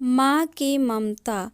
माँ की ममता।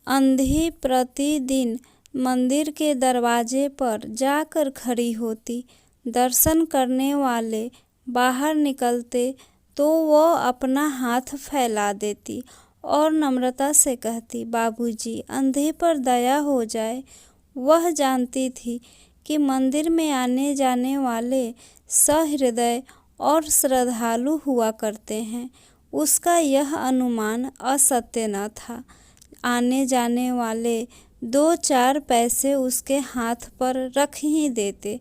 अंधी प्रतिदिन मंदिर के दरवाजे पर जाकर खड़ी होती। दर्शन करने वाले बाहर निकलते तो वो अपना हाथ फैला देती और नम्रता से कहती, बाबूजी, अंधे पर दया हो जाए। वह जानती थी कि मंदिर में आने जाने वाले सहृदय और श्रद्धालु हुआ करते हैं। उसका यह अनुमान असत्य न था। आने जाने वाले 2-4 पैसे उसके हाथ पर रख ही देते।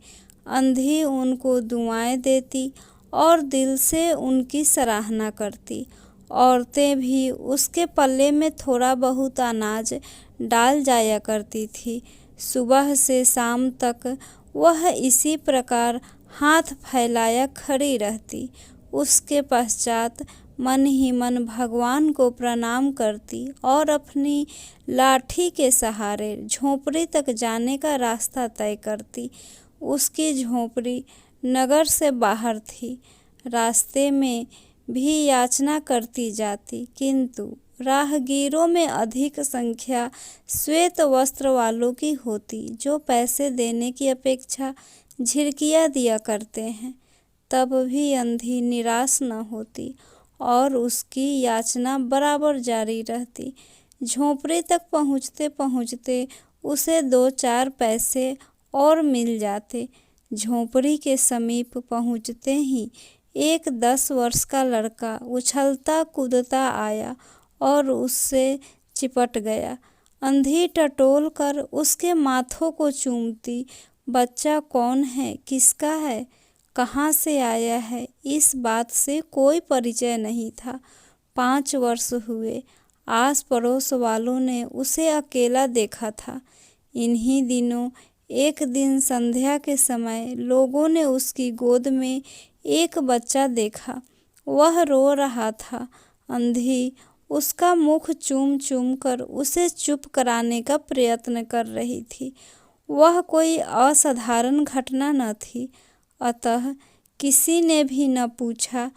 अंधी उनको दुआएं देती और दिल से उनकी सराहना करती। औरतें भी उसके पल्ले में थोड़ा बहुत अनाज डाल जाया करती थी। सुबह से शाम तक वह इसी प्रकार हाथ फैलाया खड़ी रहती। उसके पश्चात मन ही मन भगवान को प्रणाम करती और अपनी लाठी के सहारे झोपड़ी तक जाने का रास्ता तय करती। उसकी झोपड़ी नगर से बाहर थी। रास्ते में भी याचना करती जाती, किंतु राहगीरों में अधिक संख्या श्वेत वस्त्र वालों की होती, जो पैसे देने की अपेक्षा झिड़कियाँ दिया करते हैं। तब भी अंधी निराश न होती और उसकी याचना बराबर जारी रहती। झोपड़ी तक पहुँचते पहुँचते उसे 2-4 पैसे और मिल जाते। झोपड़ी के समीप पहुँचते ही एक 10 वर्ष का लड़का उछलता कूदता आया और उससे चिपट गया। अंधी टटोल कर उसके माथों को चूमती। बच्चा कौन है, किसका है, कहाँ से आया है, इस बात से कोई परिचय नहीं था। 5 वर्ष हुए। आस पड़ोस वालों ने उसे अकेला देखा था। इन्हीं दिनों एक दिन संध्या के समय लोगों ने उसकी गोद में एक बच्चा देखा। वह रो रहा था। अंधी उसका मुख चूम चूम कर उसे चुप कराने का प्रयत्न कर रही थी। वह कोई असाधारण घटना न थी, अतः किसी ने भी न पूछा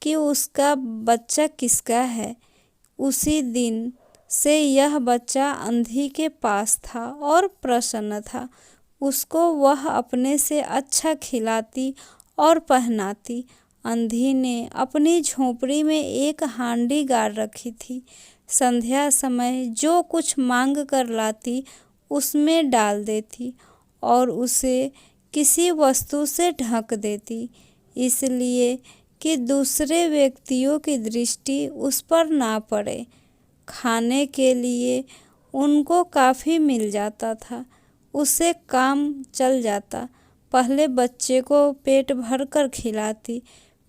कि उसका बच्चा किसका है। उसी दिन से यह बच्चा अंधी के पास था और प्रसन्न था। उसको वह अपने से अच्छा खिलाती और पहनाती। अंधी ने अपनी झोपड़ी में एक हांडी गाड़ रखी थी। संध्या समय जो कुछ मांग कर लाती उसमें डाल देती और उसे किसी वस्तु से ढक देती, इसलिए कि दूसरे व्यक्तियों की दृष्टि उस पर ना पड़े। खाने के लिए उनको काफ़ी मिल जाता था। उससे काम चल जाता। पहले बच्चे को पेट भर कर खिलाती,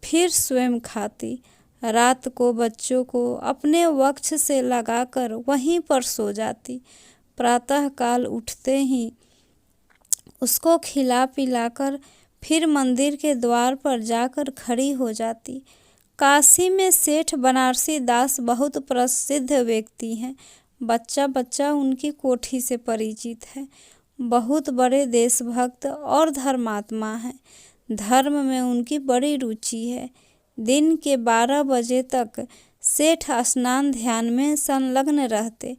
फिर स्वयं खाती। रात को बच्चों को अपने वक्ष से लगाकर वहीं पर सो जाती। प्रातःकाल उठते ही उसको खिला पिलाकर फिर मंदिर के द्वार पर जाकर खड़ी हो जाती। काशी में सेठ बनारसी दास बहुत प्रसिद्ध व्यक्ति हैं। बच्चा बच्चा उनकी कोठी से परिचित है। बहुत बड़े देशभक्त और धर्मात्मा हैं। धर्म में उनकी बड़ी रुचि है। दिन के 12 बजे तक सेठ स्नान ध्यान में संलग्न रहते।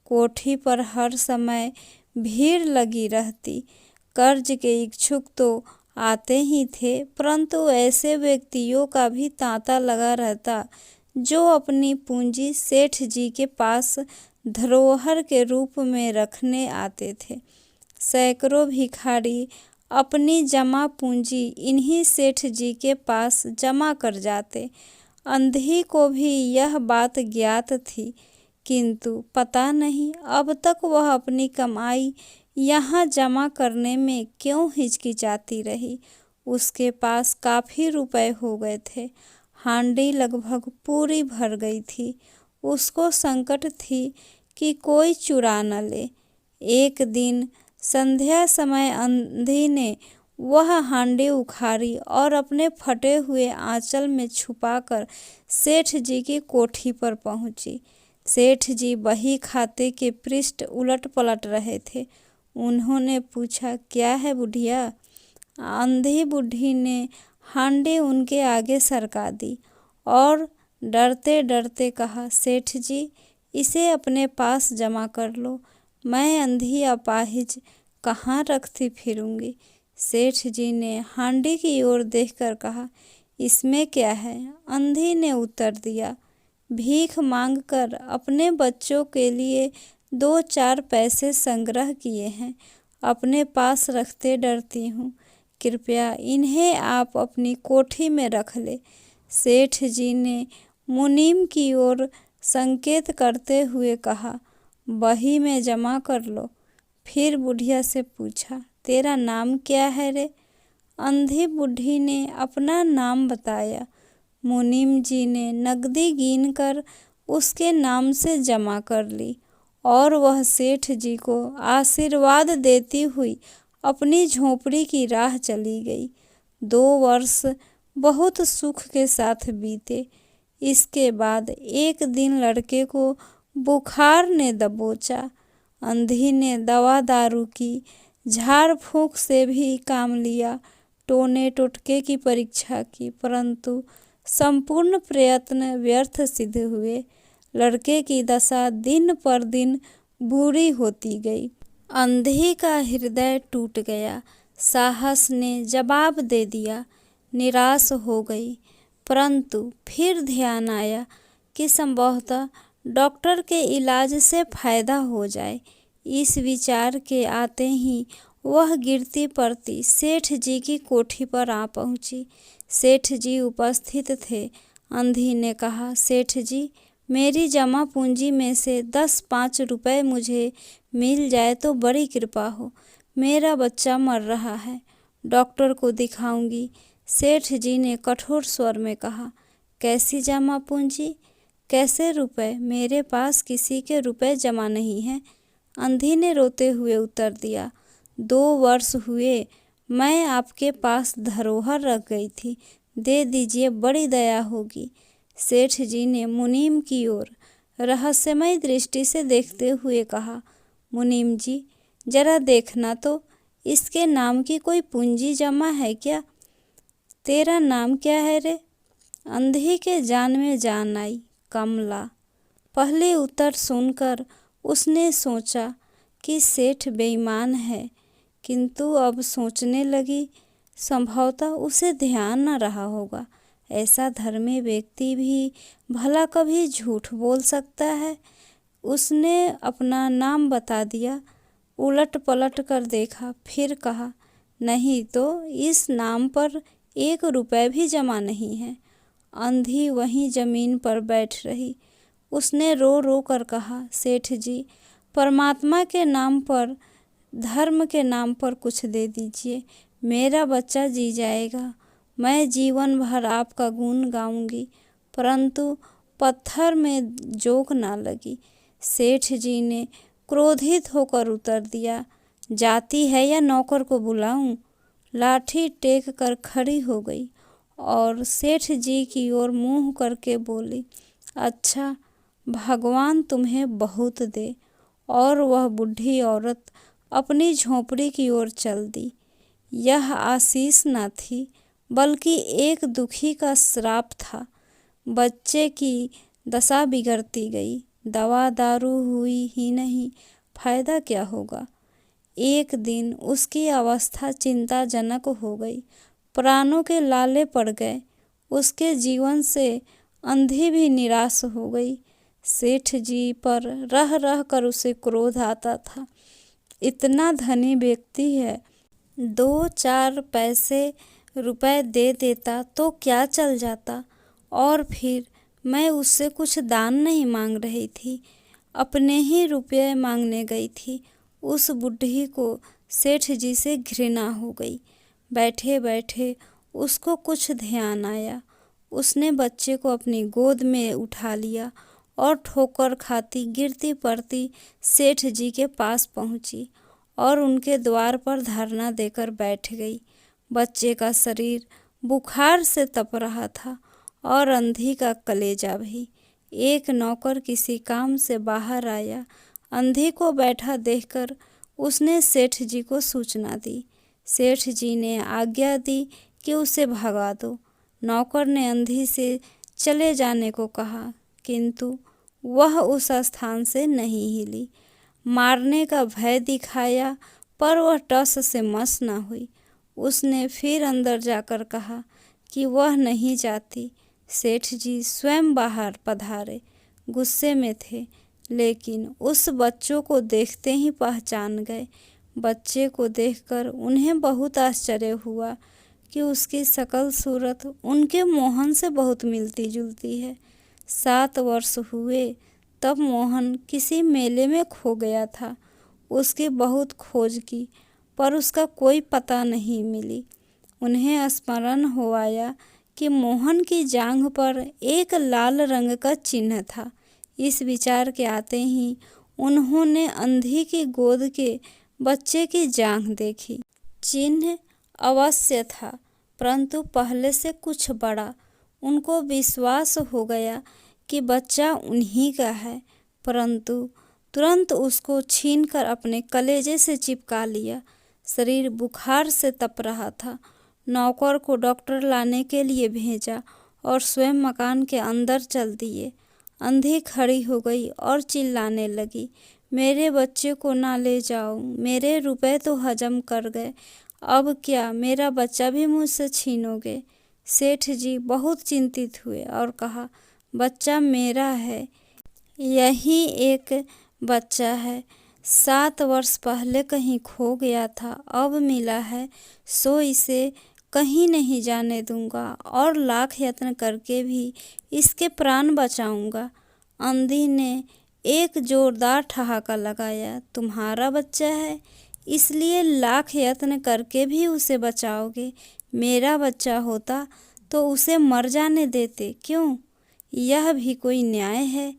कोठी पर हर समय भीड़ लगी रहती। कर्ज के इच्छुक तो आते ही थे, परंतु ऐसे व्यक्तियों का भी तांता लगा रहता जो अपनी पूंजी सेठ जी के पास धरोहर के रूप में रखने आते थे। सैकड़ों भिखारी अपनी जमा पूंजी इन्हीं सेठ जी के पास जमा कर जाते। अंधी को भी यह बात ज्ञात थी, किंतु पता नहीं अब तक वह अपनी कमाई यहाँ जमा करने में क्यों हिचकिचाती रही। उसके पास काफ़ी रुपए हो गए थे। हांडी लगभग पूरी भर गई थी। उसको संकट थी कि कोई चुरा न ले। एक दिन संध्या समय अंधी ने वह हांडी उखाड़ी और अपने फटे हुए आंचल में छुपाकर सेठ जी की कोठी पर पहुंची। सेठ जी बही खाते के पृष्ठ उलट पलट रहे थे। उन्होंने पूछा, क्या है बुढ़िया? अंधी बूढ़ी ने हांडी उनके आगे सरका दी और डरते डरते कहा, सेठ जी इसे अपने पास जमा कर लो, मैं अंधी अपाहिज कहाँ रखती फिरूंगी। सेठ जी ने हांडी की ओर देखकर कहा, इसमें क्या है। अंधी ने उत्तर दिया, भीख मांगकर अपने बच्चों के लिए 2-4 पैसे संग्रह किए हैं, अपने पास रखते डरती हूँ, कृपया इन्हें आप अपनी कोठी में रख ले। सेठ जी ने मुनीम की ओर संकेत करते हुए कहा, बही में जमा कर लो। फिर बुढ़िया से पूछा, तेरा नाम क्या है रे। अंधी बुढ़ी ने अपना नाम बताया। मुनीम जी ने नकदी गिनकर उसके नाम से जमा कर ली और वह सेठ जी को आशीर्वाद देती हुई अपनी झोपड़ी की राह चली गई। 2 वर्ष बहुत सुख के साथ बीते। इसके बाद एक दिन लड़के को बुखार ने दबोचा। अंधी ने दवा दारू की, झाड़ फूंक से भी काम लिया, टोने टोटके की परीक्षा की, परंतु संपूर्ण प्रयत्न व्यर्थ सिद्ध हुए। लड़के की दशा दिन पर दिन बुरी होती गई। अंधी का हृदय टूट गया। साहस ने जवाब दे दिया, निराश हो गई। परंतु फिर ध्यान आया कि संभवतः डॉक्टर के इलाज से फायदा हो जाए। इस विचार के आते ही वह गिरती पड़ती सेठ जी की कोठी पर आ पहुंची। सेठ जी उपस्थित थे। अंधी ने कहा, सेठ जी मेरी जमा पूंजी में से 10-5 रुपए मुझे मिल जाए तो बड़ी कृपा हो। मेरा बच्चा मर रहा है, डॉक्टर को दिखाऊंगी। सेठ जी ने कठोर स्वर में कहा, कैसी जमा पूंजी, कैसे रुपए, मेरे पास किसी के रुपए जमा नहीं हैं। अंधी ने रोते हुए उत्तर दिया, 2 वर्ष हुए मैं आपके पास धरोहर रख गई थी, दे दीजिए, बड़ी दया होगी। सेठ जी ने मुनीम की ओर रहस्यमय दृष्टि से देखते हुए कहा, मुनीम जी जरा देखना तो, इसके नाम की कोई पूंजी जमा है क्या। तेरा नाम क्या है रे। अंधी के जान में जान आई, कमला। पहले उत्तर सुनकर उसने सोचा कि सेठ बेईमान है, किंतु अब सोचने लगी संभवतः उसे ध्यान न रहा होगा। ऐसा धर्मी व्यक्ति भी भला कभी झूठ बोल सकता है। उसने अपना नाम बता दिया। उलट पलट कर देखा, फिर कहा, नहीं तो इस नाम पर 1 रुपए भी जमा नहीं है। अंधी वहीं जमीन पर बैठ रही। उसने रो रो कर कहा, सेठ जी परमात्मा के नाम पर, धर्म के नाम पर कुछ दे दीजिए, मेरा बच्चा जी जाएगा। मैं जीवन भर आपका गुण गाऊंगी। परंतु पत्थर में जोक ना लगी। सेठ जी ने क्रोधित होकर उत्तर दिया, जाती है या नौकर को बुलाऊं। लाठी टेक कर खड़ी हो गई और सेठ जी की ओर मुंह करके बोली, अच्छा भगवान तुम्हें बहुत दे। और वह बूढ़ी औरत अपनी झोपड़ी की ओर चल दी। यह आशीष न थी बल्कि एक दुखी का श्राप था। बच्चे की दशा बिगड़ती गई। दवा दारू हुई ही नहीं, फायदा क्या होगा। एक दिन उसकी अवस्था चिंताजनक हो गई। प्राणों के लाले पड़ गए। उसके जीवन से अंधी भी निराश हो गई। सेठ जी पर रह रह कर उसे क्रोध आता था। इतना धनी व्यक्ति है, 2-4 पैसे रुपए दे देता तो क्या चल जाता। और फिर मैं उससे कुछ दान नहीं मांग रही थी, अपने ही रुपये मांगने गई थी। उस बुढ़ी को सेठ जी से घृणा हो गई। बैठे बैठे उसको कुछ ध्यान आया। उसने बच्चे को अपनी गोद में उठा लिया और ठोकर खाती गिरती पड़ती सेठ जी के पास पहुंची और उनके द्वार पर धरना देकर बैठ गई। बच्चे का शरीर बुखार से तप रहा था और अंधी का कलेजा भी। एक नौकर किसी काम से बाहर आया। अंधी को बैठा देखकर उसने सेठ जी को सूचना दी। सेठ जी ने आज्ञा दी कि उसे भगा दो। नौकर ने अंधी से चले जाने को कहा, किंतु वह उस स्थान से नहीं हिली। मारने का भय दिखाया, पर वह टस से मस न हुई। उसने फिर अंदर जाकर कहा कि वह नहीं जाती। सेठ जी स्वयं बाहर पधारे, गुस्से में थे, लेकिन उस बच्चों को देखते ही पहचान गए। बच्चे को देखकर उन्हें बहुत आश्चर्य हुआ कि उसकी शकल सूरत उनके मोहन से बहुत मिलती जुलती है। 7 वर्ष हुए तब मोहन किसी मेले में खो गया था। उसकी बहुत खोज की, पर उसका कोई पता नहीं मिली। उन्हें स्मरण हो आया कि मोहन की जांघ पर एक लाल रंग का चिन्ह था। इस विचार के आते ही उन्होंने अंधी की गोद के बच्चे की जांघ देखी। चिन्ह अवश्य था, परंतु पहले से कुछ बड़ा। उनको विश्वास हो गया कि बच्चा उन्हीं का है, परंतु तुरंत उसको छीनकर अपने कलेजे से चिपका लिया। शरीर बुखार से तप रहा था। नौकर को डॉक्टर लाने के लिए भेजा और स्वयं मकान के अंदर चल दिए। अंधी खड़ी हो गई और चिल्लाने लगी, मेरे बच्चे को ना ले जाओ, मेरे रुपए तो हजम कर गए, अब क्या मेरा बच्चा भी मुझसे छीनोगे। सेठ जी बहुत चिंतित हुए और कहा, बच्चा मेरा है, यही एक बच्चा है। 7 वर्ष पहले कहीं खो गया था, अब मिला है, सो इसे कहीं नहीं जाने दूंगा और लाख यत्न करके भी इसके प्राण बचाऊंगा। अंधी ने एक जोरदार ठहाका लगाया, तुम्हारा बच्चा है, इसलिए लाख यत्न करके भी उसे बचाओगे। मेरा बच्चा होता तो उसे मर जाने देते क्यों? यह भी कोई न्याय है?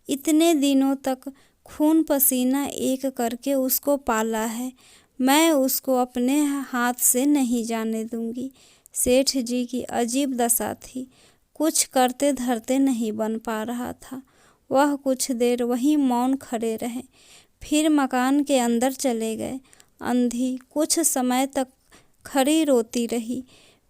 इतने दिनों तक खून पसीना एक करके उसको पाला है, मैं उसको अपने हाथ से नहीं जाने दूंगी। सेठ जी की अजीब दशा थी, कुछ करते धरते नहीं बन पा रहा था। वह कुछ देर वहीं मौन खड़े रहे, फिर मकान के अंदर चले गए। अंधी कुछ समय तक खड़ी रोती रही,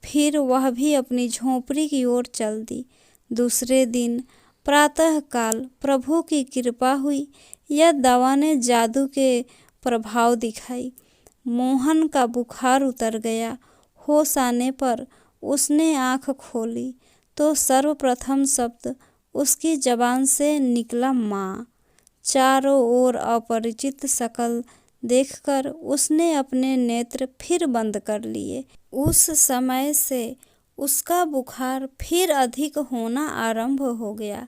फिर वह भी अपनी झोंपड़ी की ओर चल दी। दूसरे दिन प्रातःकाल प्रभु की कृपा हुई, यह दवा ने जादू के प्रभाव दिखाई। मोहन का बुखार उतर गया। होश आने पर उसने आँख खोली तो सर्वप्रथम शब्द उसकी जबान से निकला, माँ। चारों ओर अपरिचित शकल देखकर उसने अपने नेत्र फिर बंद कर लिए। उस समय से उसका बुखार फिर अधिक होना आरंभ हो गया।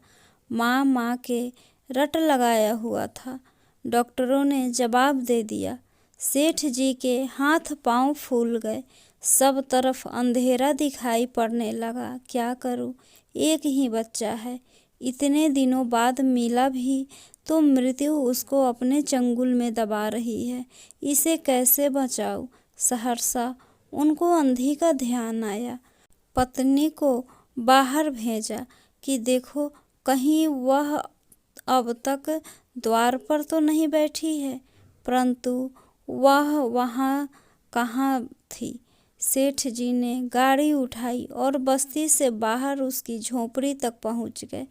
माँ माँ के रट लगाया हुआ था। डॉक्टरों ने जवाब दे दिया। सेठ जी के हाथ पांव फूल गए, सब तरफ अंधेरा दिखाई पड़ने लगा। क्या करूं, एक ही बच्चा है, इतने दिनों बाद मिला भी तो मृत्यु उसको अपने चंगुल में दबा रही है, इसे कैसे बचाऊं। सहरसा उनको अंधी का ध्यान आया। पत्नी को बाहर भेजा कि देखो कहीं वह अब तक द्वार पर तो नहीं बैठी है, परंतु वह वहाँ कहाँ थी। सेठ जी ने गाड़ी उठाई और बस्ती से बाहर उसकी झोपड़ी तक पहुँच गए।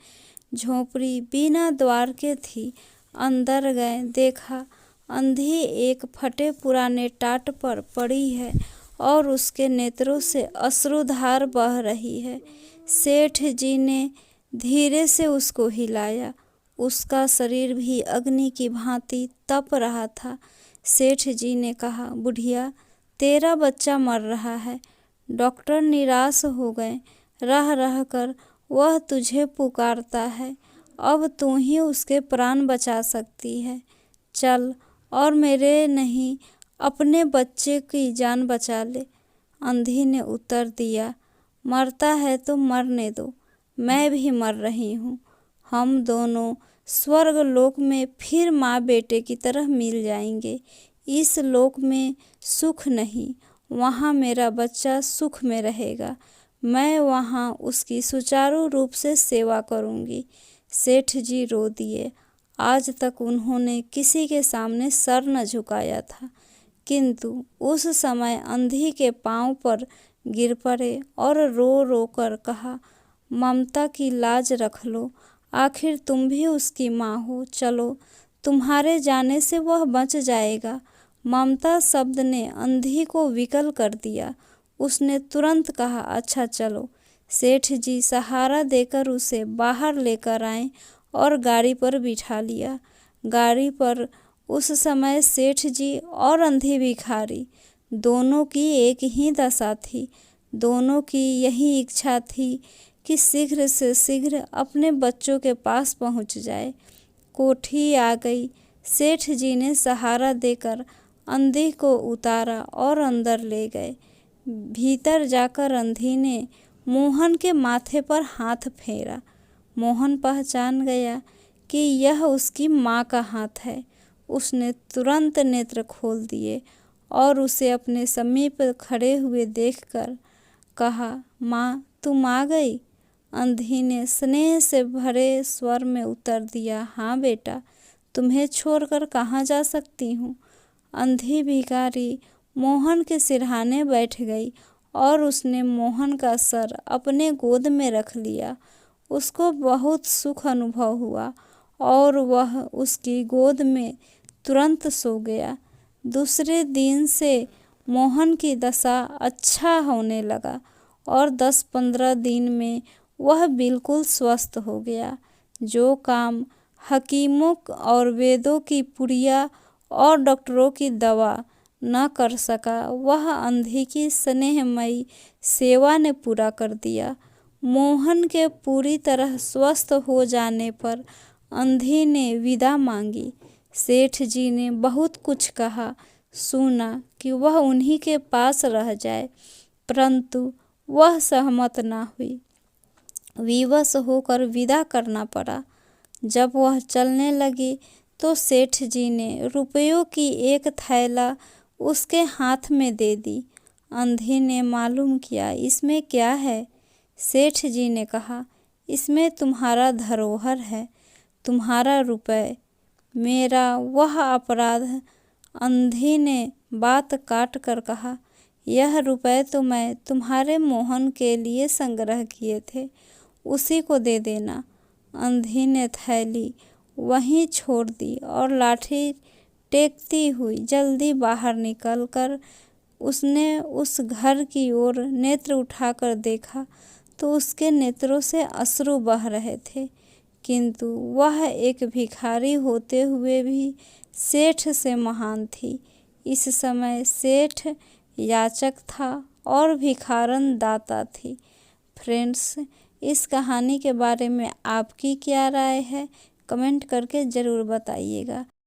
झोपड़ी बिना द्वार के थी। अंदर गए, देखा अंधी एक फटे पुराने टाट पर पड़ी है और उसके नेत्रों से अश्रुधार बह रही है। सेठ जी ने धीरे से उसको हिलाया। उसका शरीर भी अग्नि की भांति तप रहा था। सेठ जी ने कहा, बुढ़िया, तेरा बच्चा मर रहा है। डॉक्टर निराश हो गए। रह रह कर वह तुझे पुकारता है, अब तू ही उसके प्राण बचा सकती है। चल और मेरे नहीं, अपने बच्चे की जान बचा ले। अंधी ने उत्तर दिया, मरता है तो मरने दो, मैं भी मर रही हूँ। हम दोनों स्वर्ग लोक में फिर माँ बेटे की तरह मिल जाएंगे। इस लोक में सुख नहीं, वहाँ मेरा बच्चा सुख में रहेगा। मैं वहाँ उसकी सुचारू रूप से सेवा करूँगी। सेठ जी रो दिए। आज तक उन्होंने किसी के सामने सर न झुकाया था, किंतु उस समय अंधी के पांव पर गिर पड़े और रो रो कर कहा, ममता की लाज रख लो, आखिर तुम भी उसकी माँ हो। चलो, तुम्हारे जाने से वह बच जाएगा। ममता शब्द ने अंधी को विकल कर दिया। उसने तुरंत कहा, अच्छा चलो। सेठ जी सहारा देकर उसे बाहर लेकर आए और गाड़ी पर बिठा लिया। गाड़ी पर उस समय सेठ जी और अंधी भिखारी दोनों की एक ही दशा थी। दोनों की यही इच्छा थी कि शीघ्र से शीघ्र अपने बच्चों के पास पहुंच जाए। कोठी आ गई। सेठ जी ने सहारा देकर अंधी को उतारा और अंदर ले गए। भीतर जाकर अंधी ने मोहन के माथे पर हाथ फेरा। मोहन पहचान गया कि यह उसकी माँ का हाथ है। उसने तुरंत नेत्र खोल दिए और उसे अपने समीप खड़े हुए देखकर कहा, माँ तुम आ गई? अंधी ने स्नेह से भरे स्वर में उत्तर दिया, हाँ बेटा, तुम्हें छोड़कर कहाँ जा सकती हूँ। अंधी भिखारी मोहन के सिरहाने बैठ गई और उसने मोहन का सर अपने गोद में रख लिया। उसको बहुत सुख अनुभव हुआ और वह उसकी गोद में तुरंत सो गया। दूसरे दिन से मोहन की दशा अच्छा होने लगा और 10-15 दिन में वह बिल्कुल स्वस्थ हो गया। जो काम हकीमों और वेदों की पुड़िया और डॉक्टरों की दवा न कर सका, वह अंधी की स्नेहमयी सेवा ने पूरा कर दिया। मोहन के पूरी तरह स्वस्थ हो जाने पर अंधी ने विदा मांगी। सेठ जी ने बहुत कुछ कहा सुना कि वह उन्हीं के पास रह जाए, परंतु वह सहमत न हुई। विवश होकर विदा करना पड़ा। जब वह चलने लगी तो सेठ जी ने रुपयों की एक थैला उसके हाथ में दे दी। अंधी ने मालूम किया, इसमें क्या है? सेठ जी ने कहा, इसमें तुम्हारा धरोहर है, तुम्हारा रुपये, मेरा वह अपराध। अंधी ने बात काट कर कहा, यह रुपये तो मैं तुम्हारे मोहन के लिए संग्रह किए थे, उसी को दे देना। अंधी ने थैली वहीं छोड़ दी और लाठी टेकती हुई जल्दी बाहर निकलकर उसने उस घर की ओर नेत्र उठाकर देखा तो उसके नेत्रों से अश्रु बह रहे थे, किंतु वह एक भिखारी होते हुए भी सेठ से महान थी। इस समय सेठ याचक था और भिखारन दाता थी। फ्रेंड्स, इस कहानी के बारे में आपकी क्या राय है? कमेंट करके ज़रूर बताइएगा।